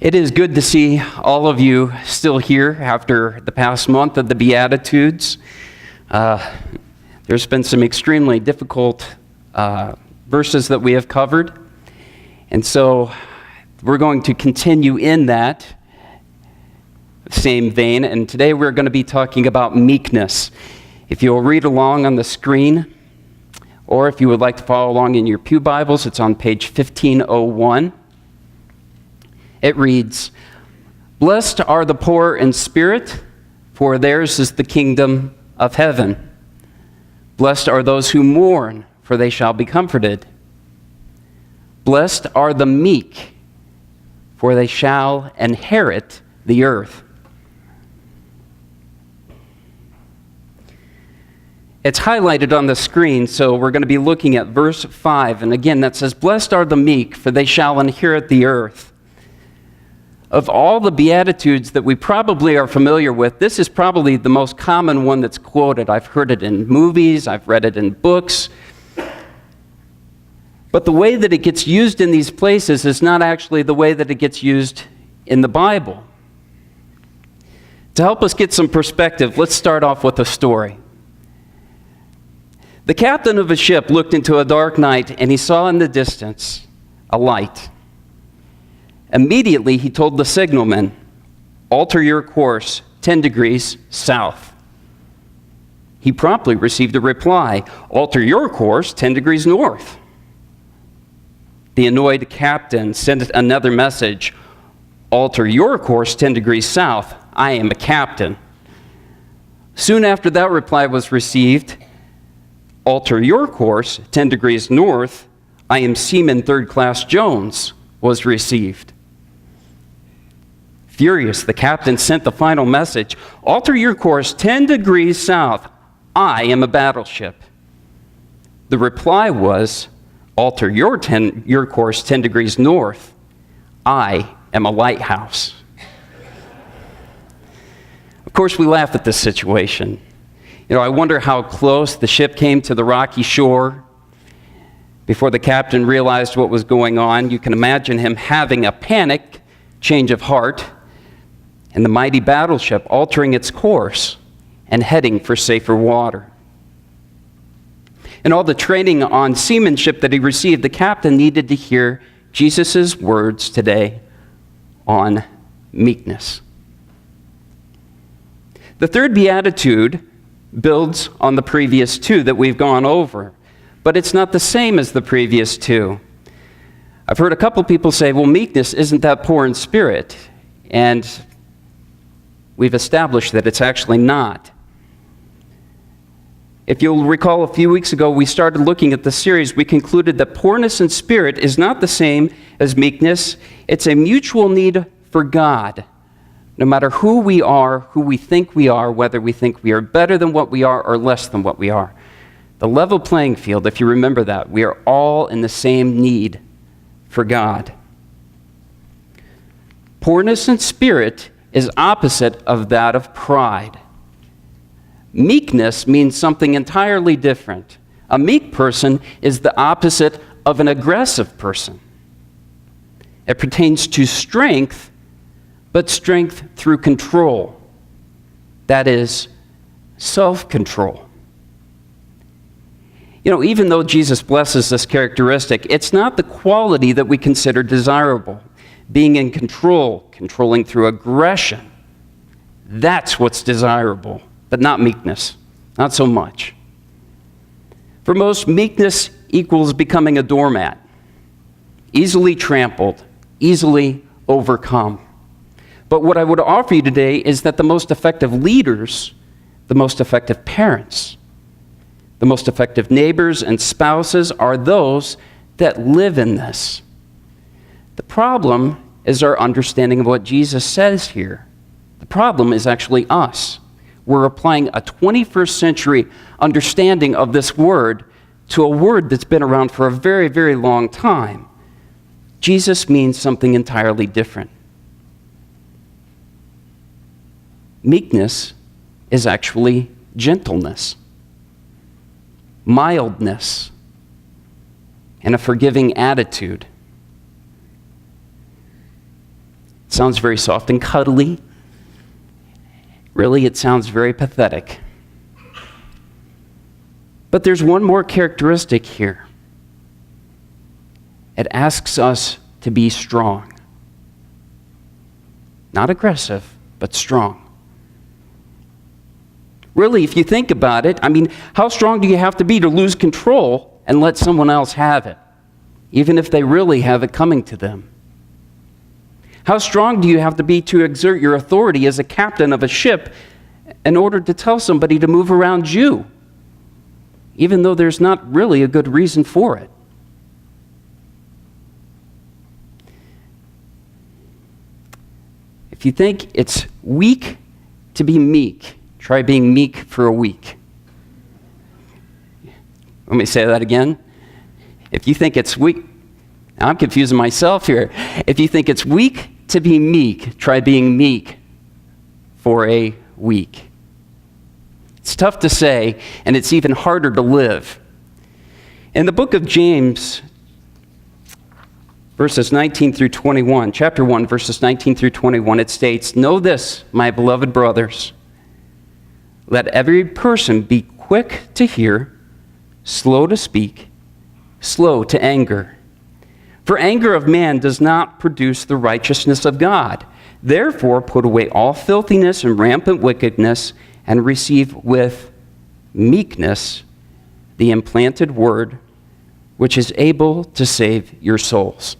It is good to see all of you still here after the past month of the Beatitudes. There's been some extremely difficult verses that we have covered, and so we're going to continue in that same vein, and today we're going to be talking about meekness. If you'll read along on the screen, or if you would like to follow along in your pew Bibles, it's on page 1501. It reads, "Blessed are the poor in spirit, for theirs is the kingdom of heaven. Blessed are those who mourn, for they shall be comforted. Blessed are the meek, for they shall inherit the earth." It's highlighted on the screen, so we're going to be looking at verse 5. And again, that says, "Blessed are the meek, for they shall inherit the earth." Of all the Beatitudes that we probably are familiar with, this is probably the most common one that's quoted. I've heard it in movies, I've read it in books. But the way that it gets used in these places is not actually the way that it gets used in the Bible. To help us get some perspective, let's start off with a story. The captain of a ship looked into a dark night, and he saw in the distance a light. Immediately, he told the signalman, "Alter your course 10 degrees south." He promptly received a reply, "Alter your course 10 degrees north." The annoyed captain sent another message, "Alter your course 10 degrees south. I am a captain." Soon after that reply was received, "Alter your course 10 degrees north. I am Seaman Third Class Jones," was received. Furious, the captain sent the final message, "Alter your course 10 degrees south. I am a battleship." The reply was, "Alter your course 10 degrees north. I am a lighthouse." Of course, we laugh at this situation. I wonder how close the ship came to the rocky shore before the captain realized what was going on. You can imagine him having a panic change of heart, and the mighty battleship altering its course and heading for safer water. In all the training on seamanship that he received, the captain needed to hear Jesus' words today on meekness. The third beatitude builds on the previous two that we've gone over, but it's not the same as the previous two. I've heard a couple people say, well, meekness isn't that poor in spirit, and we've established that it's actually not. If you'll recall, a few weeks ago, we started looking at the series. We concluded that poorness in spirit is not the same as meekness. It's a mutual need for God. No matter who we are, who we think we are, whether we think we are better than what we are or less than what we are. The level playing field, if you remember that, we are all in the same need for God. Poorness in spirit is opposite of that of pride. Meekness means something entirely different. A meek person is the opposite of an aggressive person. It pertains to strength, but strength through control. That is, self-control. Even though Jesus blesses this characteristic, it's not the quality that we consider desirable. Being in control, controlling through aggression, that's what's desirable, but not meekness, not so much. For most, meekness equals becoming a doormat, easily trampled, easily overcome. But what I would offer you today is that the most effective leaders, the most effective parents, the most effective neighbors and spouses are those that live in this. The problem is our understanding of what Jesus says here. The problem is actually us. We're applying a 21st century understanding of this word to a word that's been around for a very, very long time. Jesus means something entirely different. Meekness is actually gentleness, mildness, and a forgiving attitude. It sounds very soft and cuddly. Really, it sounds very pathetic. But there's one more characteristic here. It asks us to be strong. Not aggressive, but strong. Really, if you think about it, how strong do you have to be to lose control and let someone else have it, even if they really have it coming to them? How strong do you have to be to exert your authority as a captain of a ship in order to tell somebody to move around you, even though there's not really a good reason for it? If you think it's weak to be meek, try being meek for a week. Let me say that again. If you think it's weak, I'm confusing myself here. If you think it's weak to be meek, try being meek for a week. It's tough to say, and it's even harder to live. In the book of James, verses 19 through 21, chapter 1, verses 19 through 21, it states, "Know this, my beloved brothers, let every person be quick to hear, slow to speak, slow to anger. For anger of man does not produce the righteousness of God. Therefore put away all filthiness and rampant wickedness, and receive with meekness the implanted word, which is able to save your souls."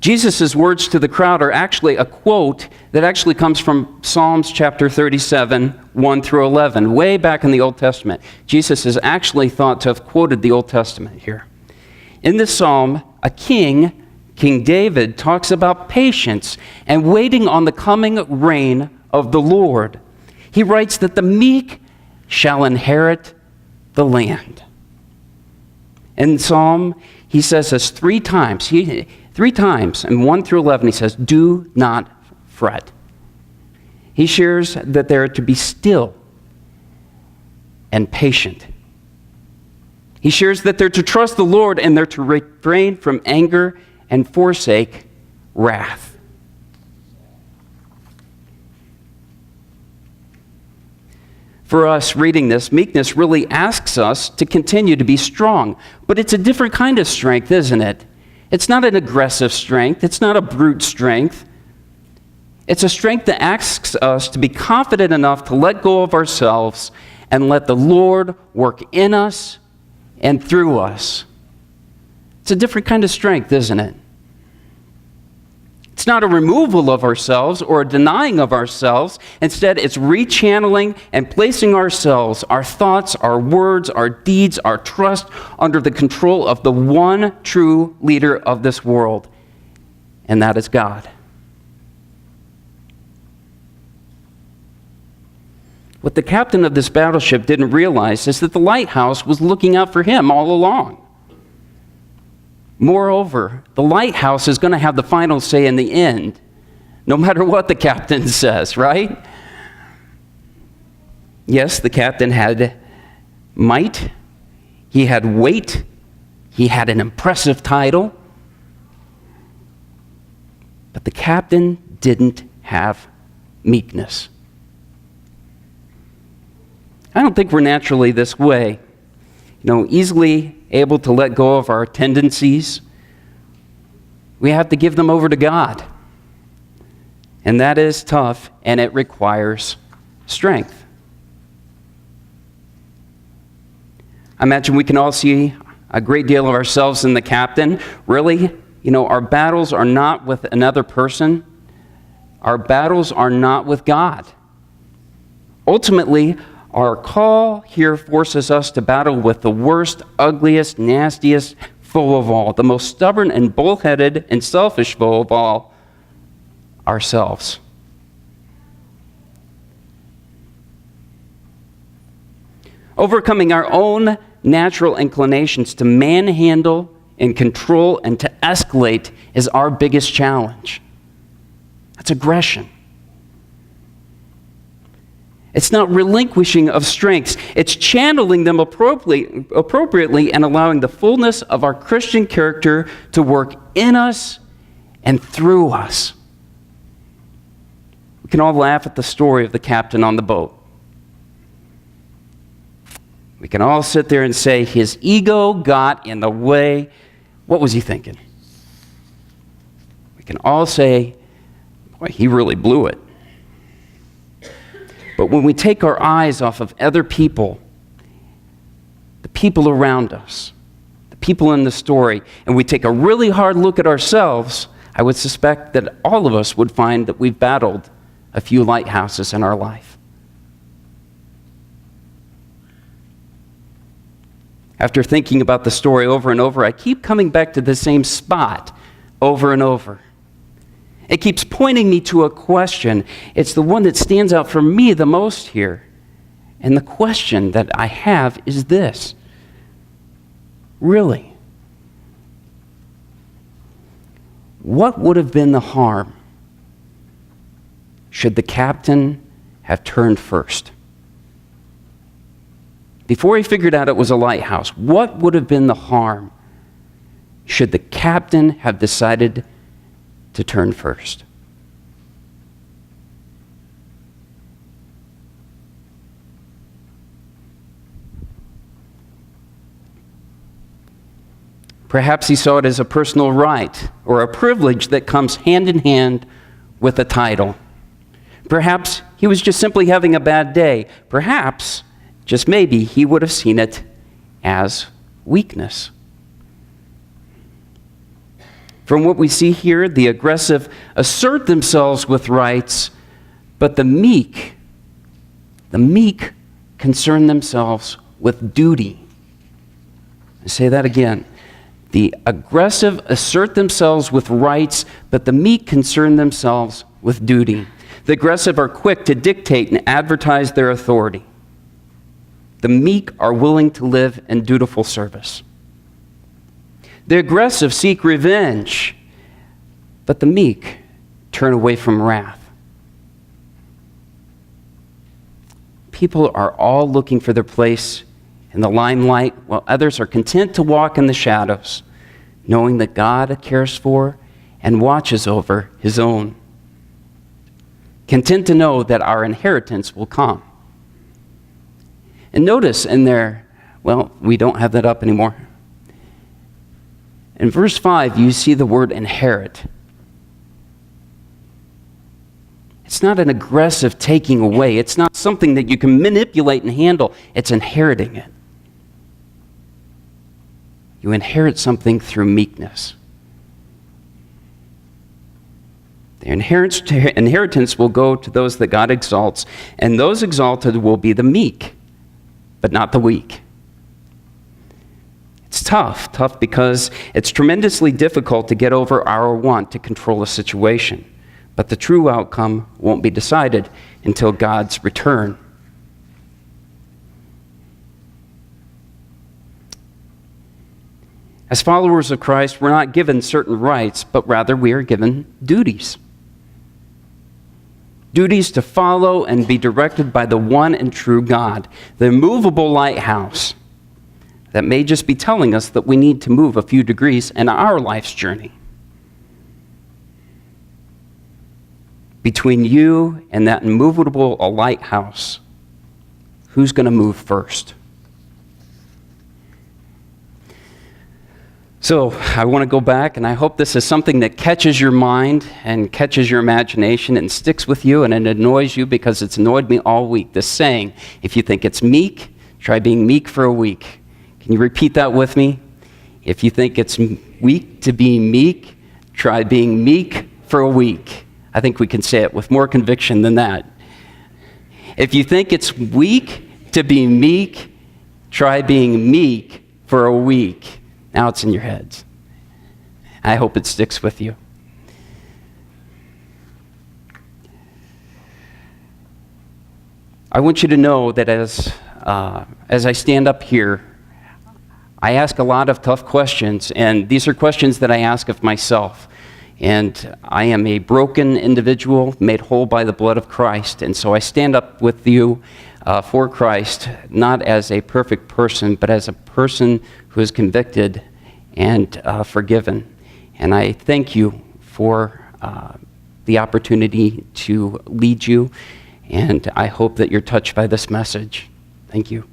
Jesus' words to the crowd are actually a quote that actually comes from Psalms chapter 37, 1 through 11, way back in the Old Testament. Jesus is actually thought to have quoted the Old Testament here. In this psalm, a king, King David, talks about patience and waiting on the coming reign of the Lord. He writes that the meek shall inherit the land. In Psalm, he says this three times. Three times, in 1 through 11, he says, "Do not fret." He shares that they are to be still and patient. He shares that they're to trust the Lord and they're to refrain from anger and forsake wrath. For us reading this, meekness really asks us to continue to be strong. But it's a different kind of strength, isn't it? It's not an aggressive strength. It's not a brute strength. It's a strength that asks us to be confident enough to let go of ourselves and let the Lord work in us and through us. It's a different kind of strength, isn't it? It's not a removal of ourselves or a denying of ourselves. Instead, it's rechanneling and placing ourselves, our thoughts, our words, our deeds, our trust under the control of the one true leader of this world, and that is God. What the captain of this battleship didn't realize is that the lighthouse was looking out for him all along. Moreover, the lighthouse is going to have the final say in the end, no matter what the captain says, right? Yes, the captain had might, he had weight, he had an impressive title, but the captain didn't have meekness. I don't think we're naturally this way, easily able to let go of our tendencies. We have to give them over to God. And that is tough, and it requires strength. I imagine we can all see a great deal of ourselves in the captain. Really, our battles are not with another person. Our battles are not with God. Ultimately, our call here forces us to battle with the worst, ugliest, nastiest foe of all, the most stubborn and bullheaded and selfish foe of all, ourselves. Overcoming our own natural inclinations to manhandle and control and to escalate is our biggest challenge. That's aggression. It's not relinquishing of strengths. It's channeling them appropriately and allowing the fullness of our Christian character to work in us and through us. We can all laugh at the story of the captain on the boat. We can all sit there and say his ego got in the way. What was he thinking? We can all say, boy, he really blew it. But when we take our eyes off of other people, the people around us, the people in the story, and we take a really hard look at ourselves, I would suspect that all of us would find that we've battled a few lighthouses in our life. After thinking about the story over and over, I keep coming back to the same spot over and over. It keeps pointing me to a question. It's the one that stands out for me the most here. And the question that I have is this. Really? What would have been the harm should the captain have turned first? Before he figured out it was a lighthouse, what would have been the harm should the captain have decided to turn first? Perhaps he saw it as a personal right or a privilege that comes hand in hand with a title. Perhaps he was just simply having a bad day. Perhaps, just maybe, he would have seen it as weakness. From what we see here, the aggressive assert themselves with rights, but the meek concern themselves with duty. I say that again. The aggressive assert themselves with rights, but the meek concern themselves with duty. The aggressive are quick to dictate and advertise their authority. The meek are willing to live in dutiful service. The aggressive seek revenge, but the meek turn away from wrath. People are all looking for their place in the limelight, while others are content to walk in the shadows, knowing that God cares for and watches over his own. Content to know that our inheritance will come. And notice in there, well, we don't have that up anymore. In verse 5, you see the word inherit. It's not an aggressive taking away. It's not something that you can manipulate and handle. It's inheriting it. You inherit something through meekness. The inheritance will go to those that God exalts, and those exalted will be the meek, but not the weak. It's tough because it's tremendously difficult to get over our want to control a situation. But the true outcome won't be decided until God's return. As followers of Christ, we're not given certain rights, but rather we are given duties. Duties to follow and be directed by the one and true God, the immovable lighthouse that may just be telling us that we need to move a few degrees in our life's journey. Between you and that immovable lighthouse, who's going to move first? So I want to go back, and I hope this is something that catches your mind and catches your imagination and sticks with you, and it annoys you because it's annoyed me all week. This saying, if you think it's meek, try being meek for a week. Can you repeat that with me? If you think it's weak to be meek, try being meek for a week. I think we can say it with more conviction than that. If you think it's weak to be meek, try being meek for a week. Now it's in your heads. I hope it sticks with you. I want you to know that as I stand up here, I ask a lot of tough questions, and these are questions that I ask of myself. And I am a broken individual made whole by the blood of Christ. And so I stand up with you for Christ, not as a perfect person, but as a person who is convicted and forgiven. And I thank you for the opportunity to lead you. And I hope that you're touched by this message. Thank you.